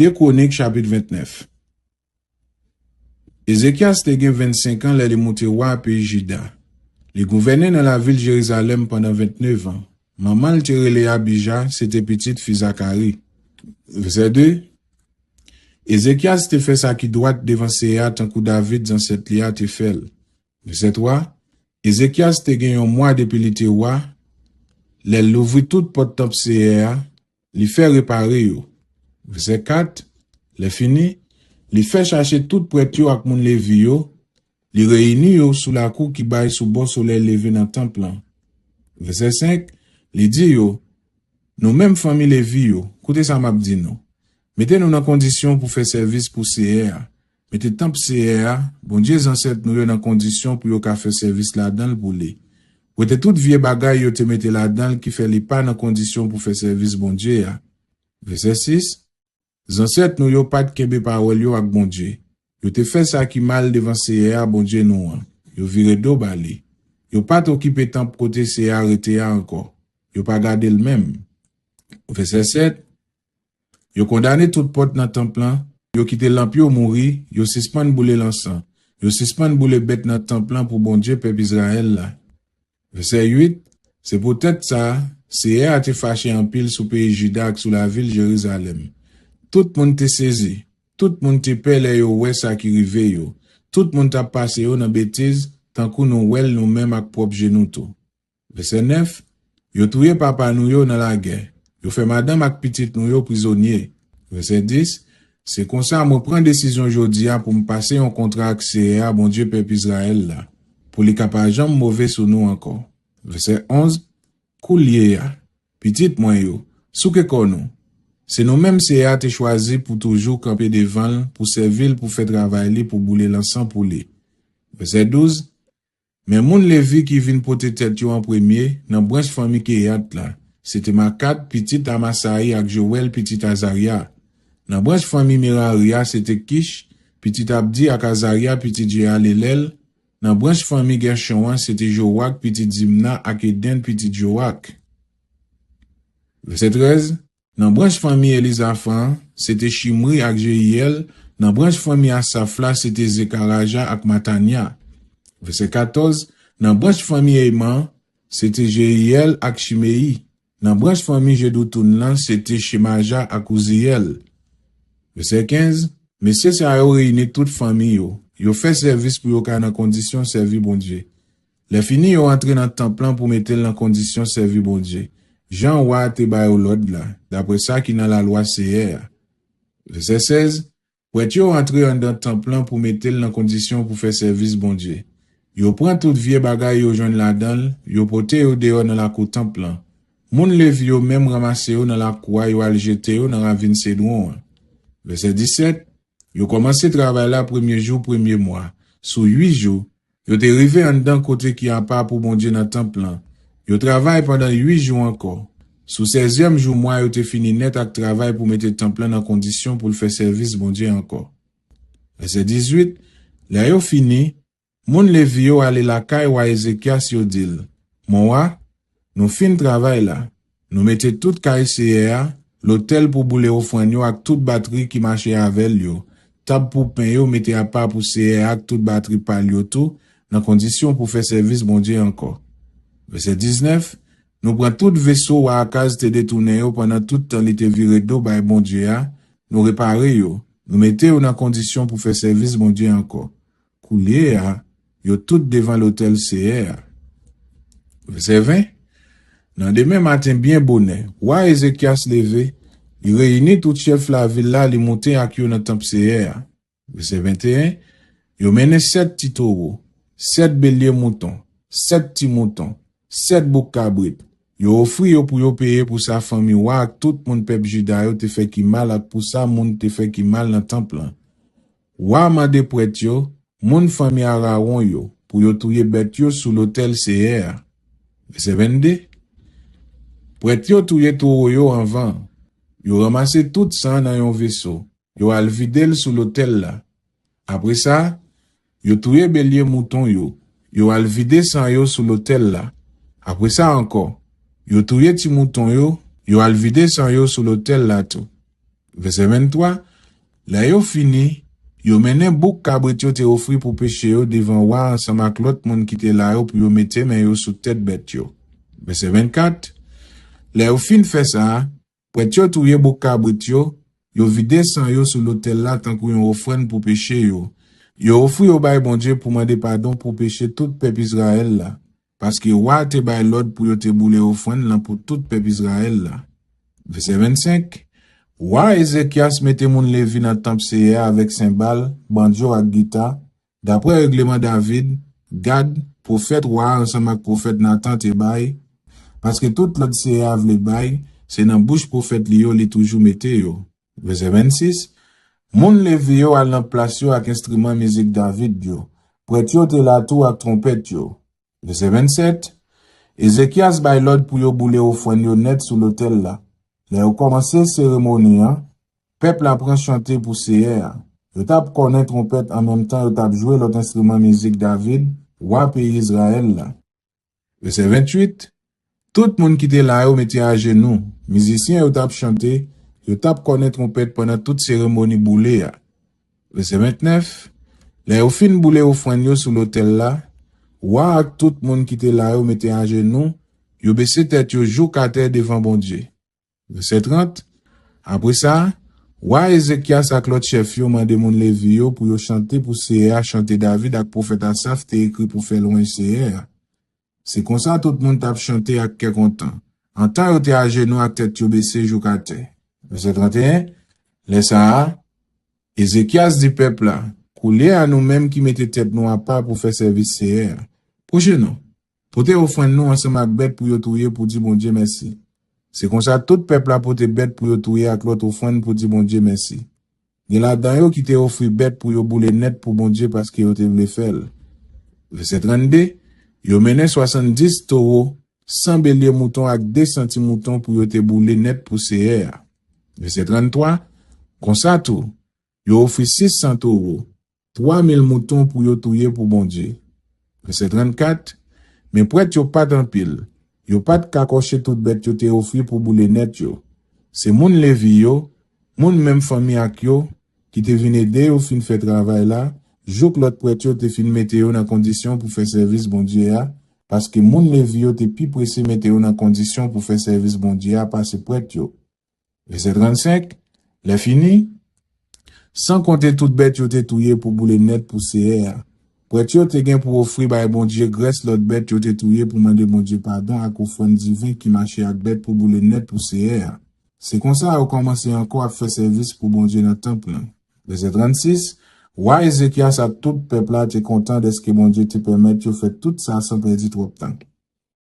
2 Chroniques chapitre 29. Ézéchias te gen 25 ans, il est monté roi à pays Juda. Il gouvernait dans la ville de Jérusalem pendant 29 ans. Maman le tiré Abijah, c'était petite fille Zacharie. Verset 2. Ézéchias te fait ça qui doit devant Séa, tant que David dans cette lia te fait. Verset 3. Ézéchias te gen un mois depuis le roi. Il ouvrit toute porte top Séa, il fait réparer yo. Verset 4. Il fini. Il fait chercher tout prêtre yo ak moun levi yo. Il réunit yo sous la cour qui baille sous bon soleil levé dans le temple. Verset 5. Il dit yo, nous mêmes famille levi yo, écoutez ça m'a dit nous. Mettez-nous dans condition pour faire service pour CR. Mettez temple CR, bon Dieu ancêtre nous dans condition pour yo ka faire service là-dedans pour les. Mettez toute vieille bagaille yo te mettez là-dedans qui fait les pas dans condition pour faire service bon Dieu. Verset 6. Ancêtre nous yo pas de kembe parole yo ak bon Dieu. Yo te fait ça qui mal devant CR bon Dieu nous. Yo viré do balé. Yo pas t'occuper temple côté CR arrêté encore. Yo pas gardé le même. Verset 7. Yo condamné toute porte dans temple là, yo quitté l'ampio mouri, yo suspend boule l'encens. Yo suspend boule bête dans temple pour bon Dieu peuple Israël là. Verset 8. C'est peut-être ça, c'est a été fâché en pile sous pays Juda sous la ville Jérusalem. Tout monde te saisi, tout monde te pelle yo ouais ça qui rive yo. Tout monde t'a passé yo dans bêtise tant que nous wel nous même ak propre genou tout. Verset 9. Yo touye papa nou yo dans la guerre. Yo fait madame ak petite nou yo prisonnier. Verset 10. C'est comme ça me prend décision aujourd'hui pour me passer un contrat avec CA, bon Dieu peuple Israël là. Pour les capables jamais mauvais sur nous encore. Verset 11. Koulier ya. Petite moi yo. Souke konou. C'est nous mêmes CA te choisi pour toujours camper devant pour servir pour faire travail pour bouler l'encens pour les. Verset 12. Mais moun Lévi qui vient porter tête yo en premier, dans branche famille qui est là, c'était Makat, petite Amasaï avec Joël, petite Azaria. Dans branche famille Miraria, c'était Kish, petite Abdi avec Azaria, petite Jéalélel. Dans branche famille Gershon, c'était Joak, petite Zimna avec Eden, petite Joak. Verset 13. Dans branche famille Elisaphan, c'était Shimri avec Jéhiel. Dans branche famille Asafla, c'était Zekaraja avec Matania. Verset 14. Dans branche famille Eyman, c'était Jéhiel ak Shimei. Dans branche famille Jedoutoun, c'était Shemaja ak Uziel. Verset 15. Messieurs ça a réuni toute famille yo. Yo fait service pour yo ka dans condition servir bon Dieu. Les fini yo entré dans temple pour mettre dans condition servir bon Dieu. Jean wa te ba yo l'ordre là, d'après ça qui dans la loi CR. Verset 16. Prêtre yo entré dans temple pour mettre dans condition pour faire service bon Dieu. Yo prend tout vieux bagay yo joine là-dedans, yo pote yo dehors dans la cour temple. Moun levi yo même ramasse yo dans la cour yo al jeter yo dans ravine Cédron. Verset 17. Yo commencé travail là premier jour, premier mois. Sous 8 jours, yo te rivé en dedans côté qui a pas pour bon Dieu dans temple. Yo travaille pendant 8 jours encore. Sous 16e jour mois yo te fini net ak travail pour mettre temple dans condition pour le faire service bon Dieu encore. Verset 18. Là yo fini. Moun levi yo ale la kay wa Ézéchias yo dil. Mon wa, nous fin travail là. Nous mettez tout kay CA, l'hôtel pour boule offrande yo ak toute batterie qui marchait avec yo. Table pour pain yo mettez à part pour CA ak toute batterie pal yo tout, dans condition pour faire service bon Dieu encore. Verset 19. Nous prend tout vaisseau wa akaz te détourné yo pendant tout temps li te viré d'eau by bon Dieu a, nous réparer yo. Nous mettez yo dans condition pour faire service bon Dieu encore. Koulier a yo tout devant l'hôtel CR. Verset 20. Dans demain matin bien bonnet, roi Ézéchias levé, il réunit tout chef la ville là, il monté ak yo dans temple CR. Verset 21. Yo mené 7 petits taureaux, 7 béliers moutons, 7 petits moutons, 7 boucs cabrit. Yo offri yo pour yo payer pour sa famille roi ak tout moun peuple Juda yo te fait qui mal ak pour ça moun te fait qui mal dans temple. Roi mande prêtre yo, moun famille Aaron yo, pour yo touye bête yo sous l'hôtel CR. Verset 22. Prêtre yo touye taureau yo en vent. Yo ramasse tout sang dans yon vaisseau. Yo al videl sous l'hôtel là. Après ça, yo touye bélier mouton yo. Yo al vide sang yo sous l'hôtel là. Après ça encore, yo touye ti mouton yo. Yo al vide sang yo sous l'hôtel là tout. Verset 23, là yo fini, yo menen bouk cabrit yo te offri pour péché yo devant wa ensemble avec l'autre monde qui te là yo pour yo mette men yo sous tête bête yo. Verset 24, là yo fin fait ça, prêtre yo touye bouk cabrit yo vide sang yo sur l'autel là tant qu'on offrande pour péché yo. Yo offri yo bay bon Dieu pour demander pardon pour péché tout peuple Israël là. Parce que wa te bay l'ordre pour yo te boule offrande là pour tout peuple Israël là. Verset 25, Wa Ézéchias mette moun Lévi dans temple CA avec cymbale, banjo ak guitare, d'après règlement David, Gad, prophète roi ensemble avec prophète Nathan te bay, parce que tout l'autre CA vle bay, c'est dans bouche prophète li yo li toujours mette yo. Verset 26, moun Lévi yo al nan place yo ak instrument musique David yo, prêtre yo te la tou ak trompette yo. Verset 27, Ézéchias bay l'ordre pour yo boule offrande yo net sous l'autel là. Là yo commencé cérémonie, peuple apprend chanter pour CR. Yo tap connaît trompette en même temps yo tap jouer l'autre instrument musique David, roi pays Israël là. Verset 28, tout monde qui était là yo mette à genoux, musiciens yo tap chanter, yo tap connaît trompette pendant toute cérémonie boulé. Verset 29, là yo fin boulé offrande yo sur l'autel là, roi ak tout monde qui était là yo mette à genoux, yo baissé tête yo jou ka terre devant bon Dieu. Verset 30, après ça, wa Ézéchias ak l'autre chef yo mande moun Lévi yo pour yo chanter pour CR, chanter David ak prophète Asaph te écrit pour faire loin CR. C'est comme ça tout le monde t'a chanté ak ke content. En temps yo te à genoux ak tête yo baissé jou ka terre. Verset 31, laisse ça, Ézéchias dit peuple là, coulez à nous-mêmes qui mettez tête nous à part pour faire service CR. Prochain non. Pote offrande nous ensemble ak bête pour yo touyer pour dire bon Dieu merci. C'est comme ça tout peuple a pote bête pour yo touyer ak l'autre offrande pour dire bon Dieu merci. Gen la dan yo qui te offri bête pour yo boule net pour bon Dieu parce que yo te vle faire. Verset 32, yo mené 70 taureaux, 100 béliers moutons ak 200 moutons pour yo te boule net pour CR. Verset 33, comme ça tout, yo offri 600 taureaux, 3000 moutons pour yo touyer pour bon Dieu. Verset 34, mais prêtre yo pas en pile. Yo pas de kakoche tout bête yo te offri pour boule net yo. C'est moun Lévi yo, moun même famille ak yo, qui te vin aider yo fin fait travail là, jouk l'autre prêtre yo te fin mette yo dans condition pour faire service bon Dieu a, parce que moun Lévi yo te pi pressé mette yo dans condition pour faire service bon Dieu a parce prêtre yo. Verset 35, les fini, sans compter tout bête yo te touye pour boule net pour CR. Prêtre yo te gen pour offrir bay bon Dieu graisse l'autre bête yo te touye pour demander bon Dieu pardon ak offrande divin qui marchait ak bête pour boule net pour CR. C'est comme ça qu'on commence encore à faire service pour bon Dieu dans le temple. Verset 36, Wa Ézéchias a tout peuple là te content de ce que bon Dieu te permet de faire tout ça sans perdre trop de temps.